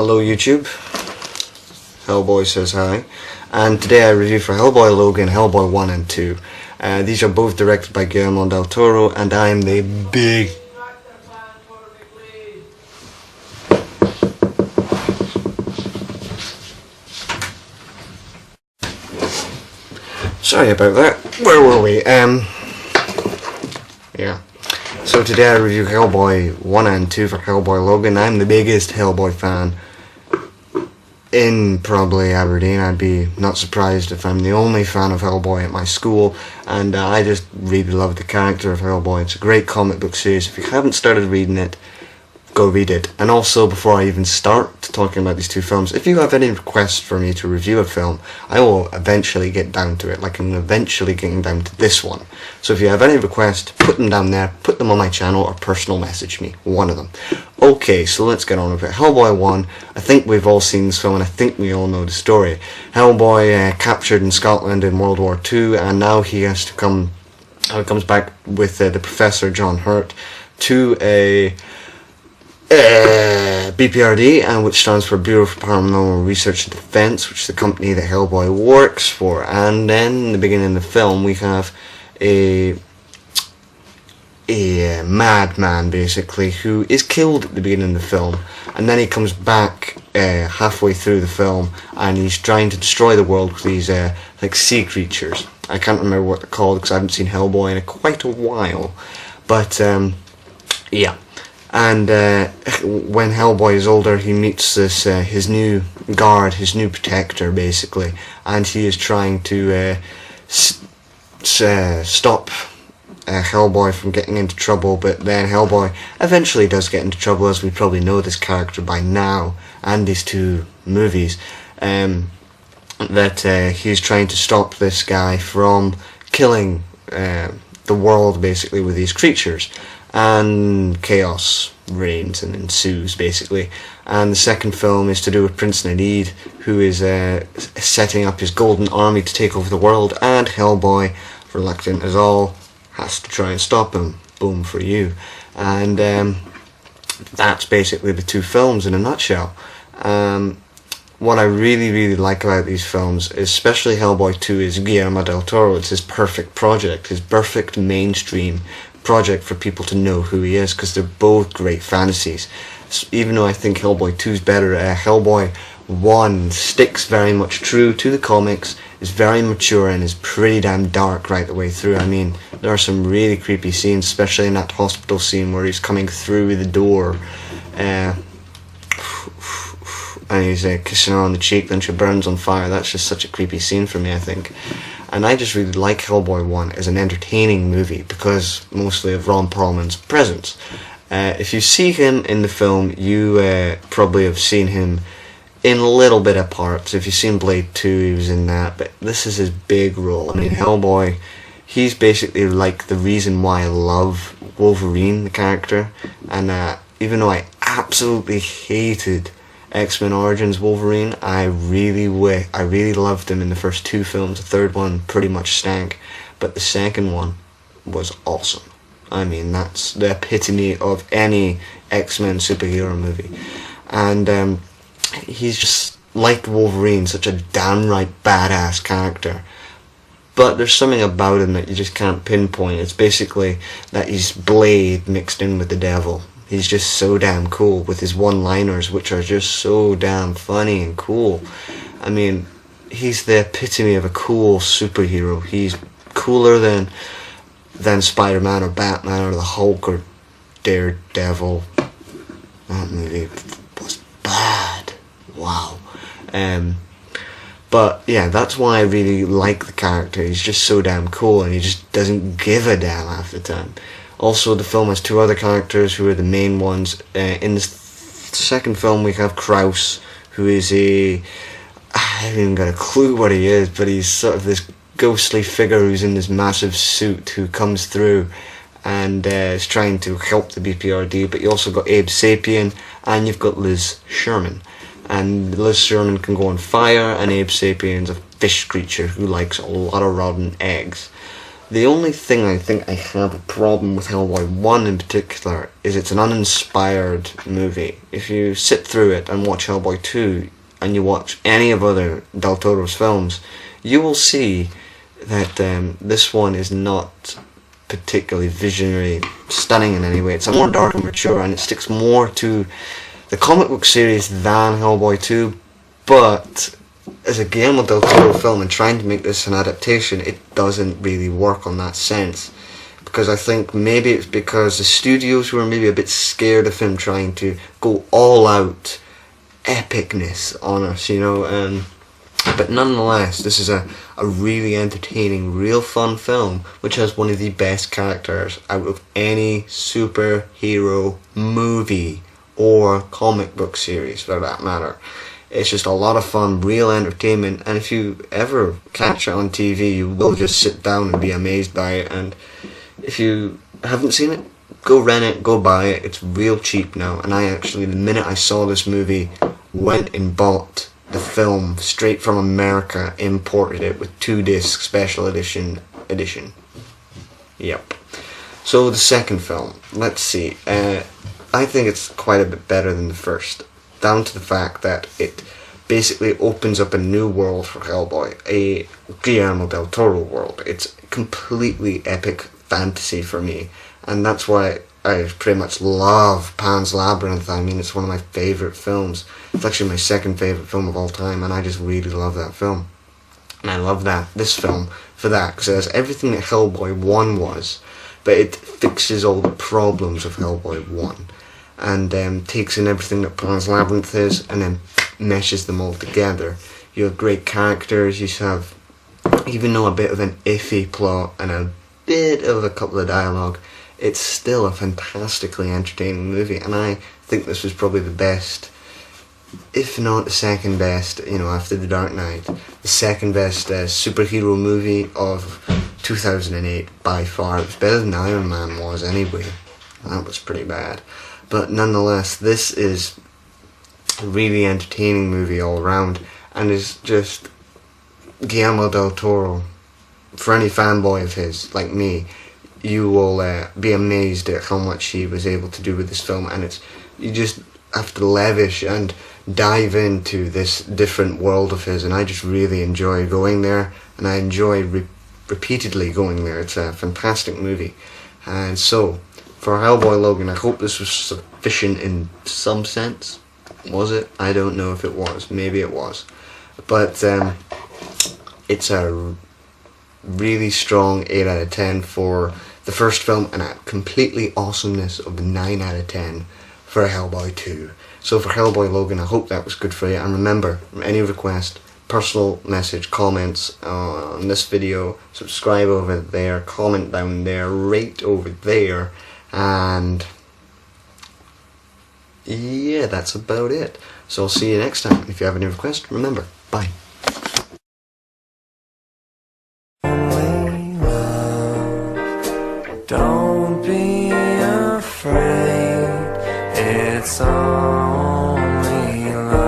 Hello YouTube, Hellboy says hi, and today I review for HellboyLogan-Hellboy 1 and 2. These are both directed by Guillermo del Toro, and I am the big... Sorry about that, where were we? Yeah. So today I review Hellboy 1 and 2 for Hellboy Logan. I'm the biggest Hellboy fan in probably Aberdeen. I'd be not surprised if I'm the only fan of Hellboy at my school, and I just really love the character of Hellboy. It's a great comic book series. If you haven't started reading it, go read it. And also, before I even start talking about these two films, if you have any requests for me to review a film, I will eventually get down to it, like I'm eventually getting down to this one. So if you have any requests, put them down there, put them on my channel, or personal message me, one of them. Okay, so let's get on with it. Hellboy 1, I think we've all seen this film, and I think we all know the story. Hellboy captured in Scotland in World War II, and now he has to comes back with the Professor John Hurt to a BPRD, and which stands for Bureau for Paranormal Research and Defense, which is the company that Hellboy works for. And then in the beginning of the film we have a madman basically who is killed at the beginning of the film, and then he comes back halfway through the film and he's trying to destroy the world with these like sea creatures. I can't remember what they're called because I haven't seen Hellboy in quite a while, but yeah. And when Hellboy is older, he meets this his new guard, his new protector, basically, and he is trying to stop Hellboy from getting into trouble. But then Hellboy eventually does get into trouble, as we probably know this character by now, and these two movies, that he's trying to stop this guy from killing the world, basically, with these creatures. And chaos reigns and ensues, basically. And the second film is to do with Prince Nadid, who is setting up his golden army to take over the world, and Hellboy, reluctant as all, has to try and stop him. Boom for you. And that's basically the two films in a nutshell. What I really like about these films, especially Hellboy 2, is Guillermo del Toro. It's his perfect project, his perfect mainstream project for people to know who he is, because they're both great fantasies. So even though I think Hellboy 2 is better, Hellboy 1 sticks very much true to the comics, is very mature, and is pretty damn dark right the way through. I mean, there are some really creepy scenes, especially in that hospital scene where he's coming through the door and he's kissing her on the cheek, then she burns on fire. That's just such a creepy scene for me, I think. And I just really like Hellboy 1 as an entertaining movie because mostly of Ron Perlman's presence. If you see him in the film, you probably have seen him in a little bit of parts. If you've seen Blade 2, he was in that, but this is his big role. I mean, Hellboy, he's basically like the reason why I love Wolverine, the character. And even though I absolutely hated X-Men Origins Wolverine, I really loved him in the first two films. The third one pretty much stank, but the second one was awesome. I mean, that's the epitome of any X-Men superhero movie. And he's just like Wolverine, such a downright badass character. But there's something about him that you just can't pinpoint. It's basically that he's Blade mixed in with the devil. He's just so damn cool with his one-liners, which are just so damn funny and cool. I mean, he's the epitome of a cool superhero. He's cooler than Spider-Man or Batman or the Hulk or Daredevil. That movie was bad. Wow. But yeah, that's why I really like the character. He's just so damn cool, and he just doesn't give a damn half the time. Also, the film has two other characters who are the main ones. In the second film, we have Kraus, who is I haven't even got a clue what he is, but he's sort of this ghostly figure who's in this massive suit who comes through and is trying to help the BPRD. But you also got Abe Sapien, and you've got Liz Sherman. And Liz Sherman can go on fire, and Abe Sapien's a fish creature who likes a lot of rotten eggs. The only thing I think I have a problem with Hellboy 1 in particular is it's an uninspired movie. If you sit through it and watch Hellboy 2 and you watch any of other Del Toro's films, you will see that this one is not particularly visionary, stunning in any way. It's a more dark and mature, and it sticks more to the comic book series than Hellboy 2, but as a Guillermo del Toro film and trying to make this an adaptation, it doesn't really work on that sense. Because I think maybe it's because the studios were maybe a bit scared of him trying to go all out epicness on us, you know. But nonetheless, this is a really entertaining, real fun film, which has one of the best characters out of any superhero movie or comic book series, for that matter. It's just a lot of fun, real entertainment, and if you ever catch it on TV, you will just sit down and be amazed by it. And if you haven't seen it, go rent it, go buy it. It's real cheap now, and I actually, the minute I saw this movie, went and bought the film straight from America, imported it with 2-disc special edition. Yep. So the second film, let's see. I think it's quite a bit better than the first, down to the fact that it basically opens up a new world for Hellboy, a Guillermo del Toro world. It's completely epic fantasy for me, and that's why I pretty much love Pan's Labyrinth. I mean, it's one of my favourite films. It's actually my second favourite film of all time, and I just really love that film. And I love this film for that, because it has everything that Hellboy 1 was, but it fixes all the problems of Hellboy 1. And takes in everything that Pan's Labyrinth is, and then meshes them all together. You have great characters, you have, even though a bit of an iffy plot and a bit of a couple of dialogue, it's still a fantastically entertaining movie, and I think this was probably the best, if not the second best, you know, after The Dark Knight, the second best superhero movie of 2008 by far. It was better than Iron Man was anyway. That was pretty bad. But nonetheless, this is a really entertaining movie all around, and is just Guillermo del Toro. For any fanboy of his, like me, you will be amazed at how much he was able to do with this film, and you just have to lavish and dive into this different world of his, and I just really enjoy going there, and I enjoy repeatedly going there. It's a fantastic movie. And so, for Hellboy Logan, I hope this was sufficient in some sense. Was it? I don't know if it was. Maybe it was. But it's a really strong 8 out of 10 for the first film, and a completely awesomeness of 9 out of 10 for Hellboy 2. So for Hellboy Logan, I hope that was good for you. And remember, any request, personal message, comments on this video, subscribe over there, comment down there, rate over there. And yeah, that's about it. So I'll see you next time. If you have any requests, remember, bye. Don't be afraid, it's only love.